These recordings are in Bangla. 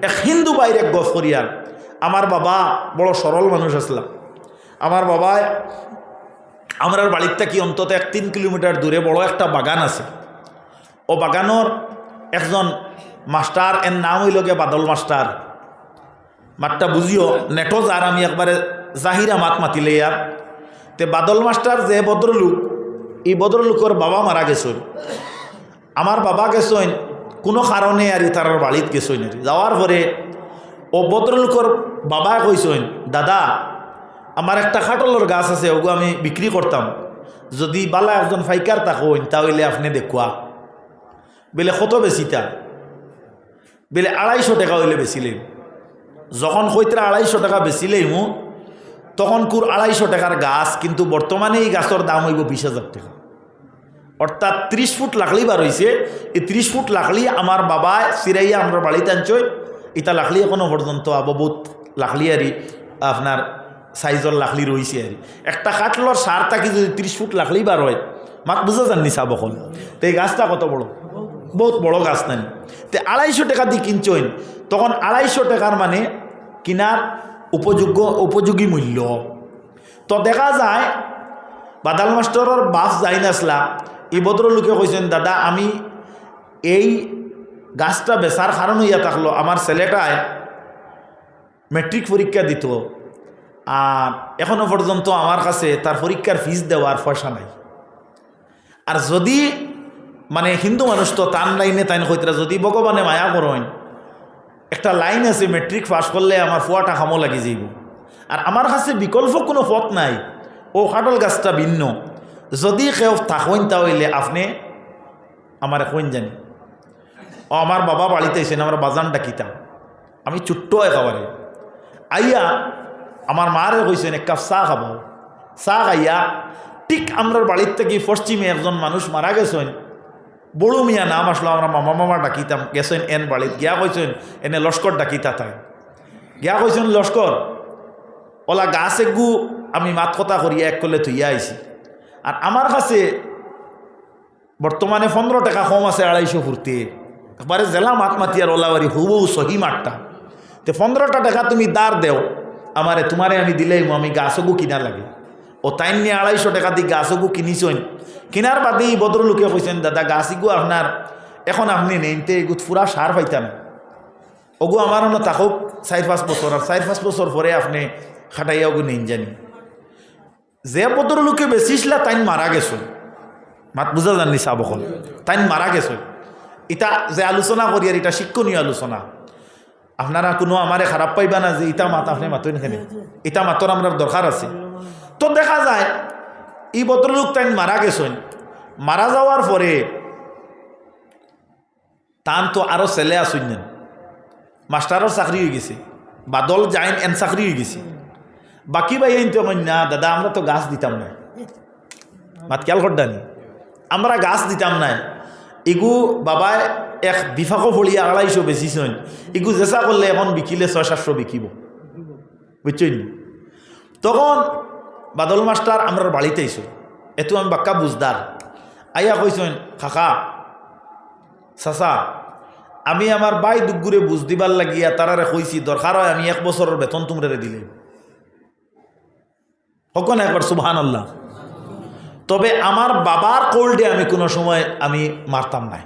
এক হিন্দু বাইরে গফ করিয়ার আমার বাবা বড় সরল মানুষ আসলাম। আমার বাবায় আমার বাড়িতে কি অন্তত 1-3 কিলোমিটার দূরে বড় একটা বাগান আছে। ও বাগানোর একজন মাস্টার, এর নাম হইল গিয়ে বাদল মাস্টার। মাতটা বুঝিও নেটো যার আমি একবারে জাহিরা মাত মাতিলে আর তে বাদল মাস্টার যে ভদ্রলোক, এই ভদ্রলোকের বাবা মারা গেছেন। আমার বাবা গেছেন কোনো কারণে আর তার বাড়িতে গেছেন। যাওয়ার পরে ও ভদ্রলোকের বাবা কইছেন, দাদা আমার একটা খাটলের গাছ আছে, ওগো আমি বিক্রি করতাম, যদি বালা একজন ফাইকার থাকেন তাহলে আপনি দেখুয়া। বেলে কত বেশিটা? বেলে 250 টাকা হইলে বেচিলেন। যখন কইতরা 250 টাকা বেচিলেই তখন কুর 250 টাকার গাছ, কিন্তু বর্তমানে এই গাছের দাম হইব 20,000 টাকা। অর্থাৎ 30 ফুট লাকড়ি বার হয়েছে। এই 30 ফুট লাকড়ি আমার বাবায় সিরাইয়া আমরা বাড়িতে আনছই। ইটা লাকড়ি এখনো পর্যন্ত বহুত লাকড়ি আরি আপনার সাইজর লাকড়ি রয়েছে আর একটা কাঠলর সার থাকি যদি 30 ফুট লাকড়ি বার হয়, মাত বুঝা যাননি চাব এখন। তো এই গাছটা কত বড়, বহুত বড় গাছ নাই। তো 250 টাকা দিয়ে কিনছেন, তখন 250 টাকার মানে কিনার উপযোগী মূল্য। তো দেখা যায় বাদাল মাস্টারের বাপ যাই নাসলা, এই ভদ্রলোকে কইছেন, দাদা আমি এই গাছটা বেচার কারণ হইয়া থাকলো আমার ছেলেটায় মেট্রিক পরীক্ষা দিত, আর এখনো পর্যন্ত আমার কাছে তার পরীক্ষার ফিস দেওয়ার পয়সা নাই। আর যদি মানে হিন্দু মানুষ তো তার লাইনে তাই কইতরা, যদি ভগবানে মায়া করেন একটা লাইন আছে, মেট্রিক পাস করলে আমার ফুয়াটা খামো লাগি যাইব। আর আমার কাছে বিকল্প কোনো পথ নাই, ও কাটল গাছটা ভিন্ন। যদি কেউ থাকেন তাহলে আপনি আমার কইন জানি। ও আমার বাবা বাড়িতে এসেন, আমার বাজান ডাকিতাম, আমি ছোট্ট একেবারে আইয়া আমার মারে কইছেন এক কাপ চা খাবো। চা খাইয়া ঠিক আমরা বাড়ির থেকে পশ্চিমে একজন মানুষ মারা গেছেন, বড় মিয়া নাম আসলো, আমরা মামা ডাকিতাম। গেছেন এন বাড়িত গিয়া কইছেন এনে লস্কর ডাকিতা তাই গিয়া কইছেন লস্কর ওলা গাছ একগু আমি মাত কথা করিয়া এক করলে থইয়া আইছি। আর আমার কাছে বর্তমানে 15 টাকা কম আছে 250 ফুরতে, একবারে জেলা মাত মাতিয়ার ওলাবারি হুবু সহি মাঠটা। তো 15টা টাকা তুমি দাঁড় দেও আমারে, তোমারে আমি দিলেই আমি গাছগু কিনা লাগে। ও তাই নিয়ে 250 টাকা দিয়ে গাছগু কিনিছেন। কিনার বাদে ভদ্রলোকে কইছেন, দাদা গাছগু আপনার এখন আপনি নেনতে এগুত পুরা সার পাইতাম, ওগু আমার অন্য থাকুক 4-5 বছর, আর 4-5 বছর পরে আপনি খাটাইয়া ওগু নেন জানি। যে ভদ্রলোকে বেচিছিলা তাই মারা গেছো, মাত বুঝা জাননি চাবকল, তাই মারা গেছো। এটা যে আলোচনা করি আর এটা শিক্ষণীয় আলোচনা, আপনারা কোনো আমারে খারাপ পাইবা না যে ইটা মাত আপনি মাতেন এখানে, ইটা মাতর আমরা দরকার আছে। তো দেখা যায় এই ভদ্রলোক তাই মারা গেছেন। মারা যাওয়ার পরে তান তো আরো ছেলে আসুন, মাস্টারের চাকরি হয়ে গেছে, বাদল যাইন এন চাকরি হয়ে গেছে। বাকি ভাই তো না দাদা আমরা তো গাছ দিতাম না, মাত খেয়াল করদানি আমরা গাছ দিতাম না। ইগু বাবায় এক বিফাকো ফলিয়া 250 বেচিছেন, ইগু জেসা করলে এখন বিকিলে 600-700 বিকিব, বুঝছেন। তখন বাদল মাস্টার আমরা বাড়িতে আইসো, এত আমি বাক্কা বুঝদার আইয়া কইছেন, কাকা চাচা আমি আমার বাই দুগুরে বুঝ দিবার লাগিয়া তারারে কইছি দরকার হয় আমি 1 বছরের বেতন তোমরা দিলে হকন একবার সুবহানাল্লাহ। তবে আমার বাবার কোল্ডে আমি কোনো সময় আমি মারতাম না।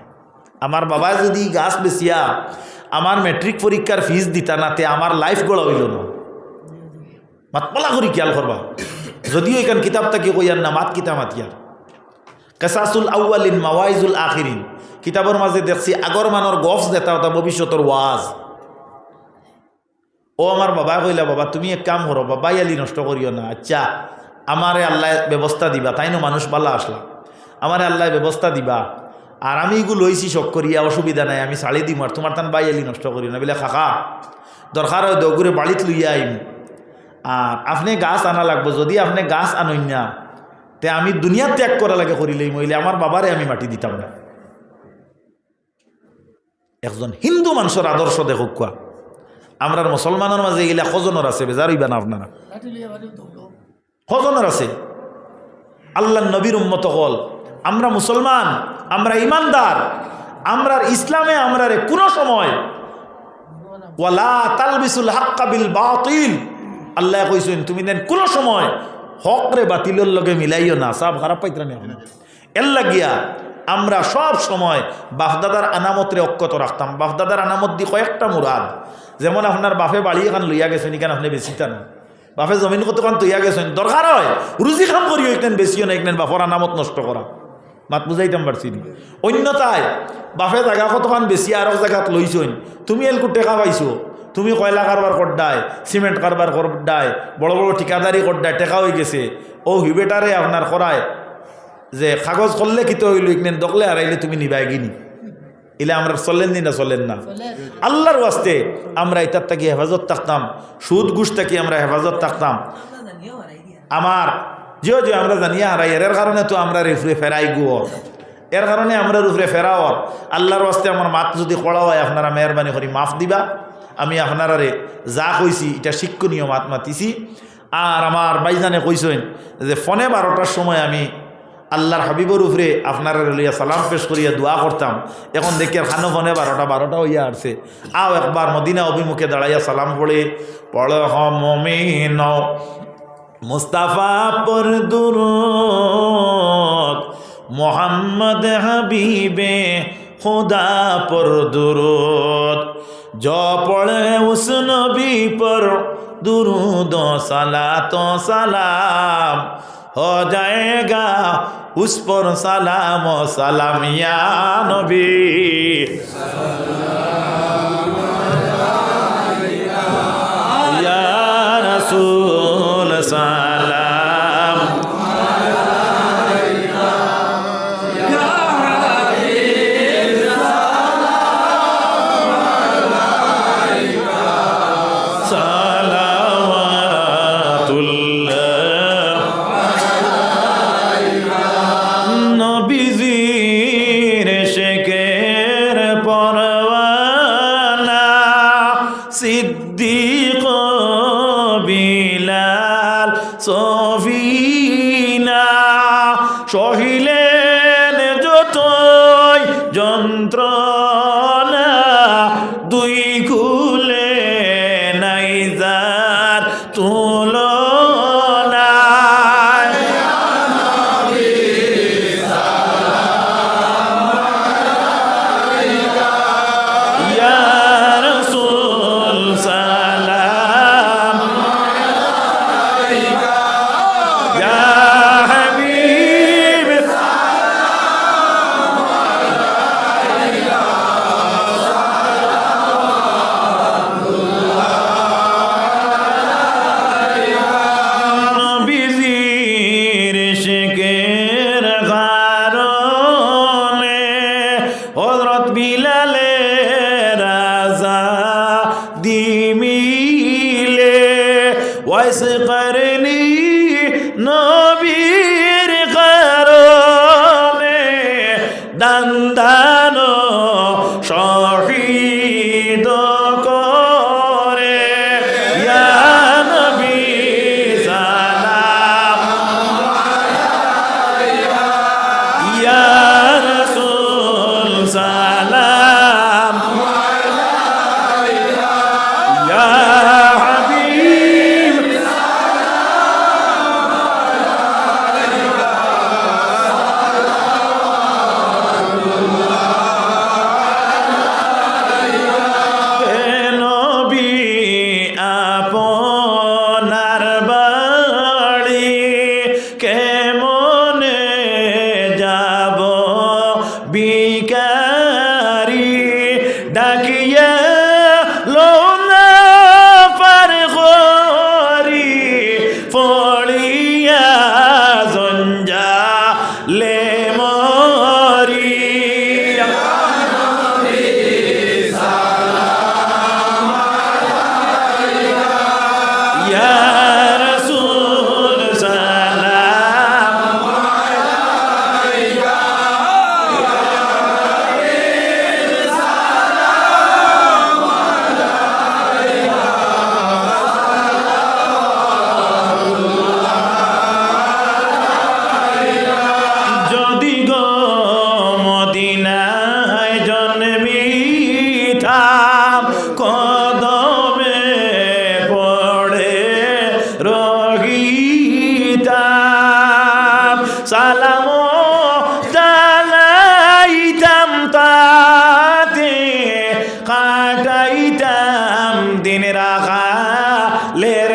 আমার বাবা যদি গাছ বেচিয়া আমার মেট্রিক পরীক্ষার ফিস দিতা নাতে আমার লাইফ গড়া হইল না। মাতপলা করি খেয়াল করবা, যদিও এখান কিতাবটা কি কইয়ার না মাত কিতা মাতিয়ার কেসাসুল আউয়ালিন মাওয়াইজুল আখিরিন কিতাবের মাঝে দেখছি আগর মানর গফ যেটা ওটা ভবিষ্যতের ওয়াজ। ও আমার বাবা কইলা, বাবা তুমি এক কাম করো, বাবা ইয়ালি নষ্ট করিও না, আচ্ছা আমারে আল্লাহ ব্যবস্থা দিবা, তাই না মানুষ বালা আসলা, আমারে আল্লাহ ব্যবস্থা দিবা, আর আমি এগুলো লইছি শখ করিয়া অসুবিধা নাই, আমি ছাড়ি দিম, আর তোমার তান বাইয়ালি নষ্ট করিও না। বলে খাকা দরকার হয় দগুরে বাড়িতে লইয়া আইম, আর আপনি গাছ আনা লাগবো, যদি আপনি গাছ আনইন না তে আমি দুনিয়া ত্যাগ করা লাগে করিলেই মহিলে আমার বাবারে আমি মাটি দিতাম না। একজন হিন্দু মানুষের আদর্শ দেখুক কোয়া। আমরা মুসলমানের মাঝে এগুলা খজনের আছে, বেজার হইবা না আপনারা, খজনের আছে। আল্লাহ নবীর উম্মত হল, আমরা মুসলমান, আমরা ইমানদার, আমরা ইসলামে আমরা কোনো সময় ওয়ালা তালবিসুল হাক্কা বিল বাতিল, আল্লাহ কইছেন তুমি দেন কোন সময় হক রে বাতিলের লগে মিলাইও না। সব খারাপ পাইতরা না এর লাগিয়া আমরা সব সময় বাপদাদার আনামতরে অক্ষত রাখতাম। বাপদাদার আনামত দি কয়েকটা মুরাদ, যেমন আপনার বাপে বাড়ি এখান লইয়া গেছেন, এখানে আপনি বেশিটা না, বাপে জমিন কতক্ষণ তৈয়া গেছেন, দরকার হয় রুজি খাম করিও এখানে বেশিও না, এখানে বাপর আনামত নষ্ট করা, মাত বুঝাইতাম পারছি। অন্যতায় বাপে জায়গা কতক্ষণ বেশি আর জায়গাত লইছইন, তুমি এলকু টেকা পাইছো, তুমি কয়লা কারবার করডায়, সিমেন্ট কারবার করডায়, বড় বড় ঠিকাদারি করডায় টেকা হয়ে গেছে, ও হিবেটারে আপনার করায় যে কাগজ করলে কিতো হইল ইকনেন দকলে আড়াইলে তুমি নিবাই গিনি, ইলে আমরা চলেন নি না চলেন না। আল্লাহর ওয়াস্তে আমরা এটার থাকি হেফাজত থাকতাম, সুদ ঘুষ থাকি আমরা হেফাজত থাকতাম। আমার জিও জিও আমরা জানিয়া হারাই, এর কারণে তো আমরা রেফরে ফেরাই গুয়র, এর কারণে আমরা রুফরে ফেরাওয়ার। আল্লাহর ওয়াস্তে আমার মাত যদি কড়া হয় আপনারা মেহরবানি করি মাফ দিবা। আমি আপনারারে যা কইছি এটা শিক্ষণীয় মাত মাতিছি। আর আমার বাইজানে কইছেন যে ফোনে 12টার সময় আমি আল্লাহর হাবিবর উপরে আপনারা লইয়া সালাম পেশ করিয়া দোয়া করতাম। এখন দেখি আর খানো ফোনে 12টা হইয়া আসছে। আও একবার মদিনা অভিমুখে দাঁড়াইয়া সালাম পড়ে পড় মুমিন মুস্তাফা পর দুরূদ, মোহাম্মদ হাবিবে खुदा पर दुरूद, जो पढ़े उस नबी पर दुरूद सलातो सलाम, हो जाएगा उस पर सलाम सलाम या नबी या रसूल सलाम। সিদ্দিক বিলাল সফিনা সহিলেন যতই যন্ত্রণা, দুই কুলে নাই যার তুলনা। ওয়াইস করনি নবীর কারণে দান্দানো শহীদ করে, ইয়া নবী সালাম, ইয়া রাসূল সালাম, ইয়া হাবিব কদমে পড়ে রহিতাম সালাম জানাইতাম তাতে কাটাইতাম দিন রাখালের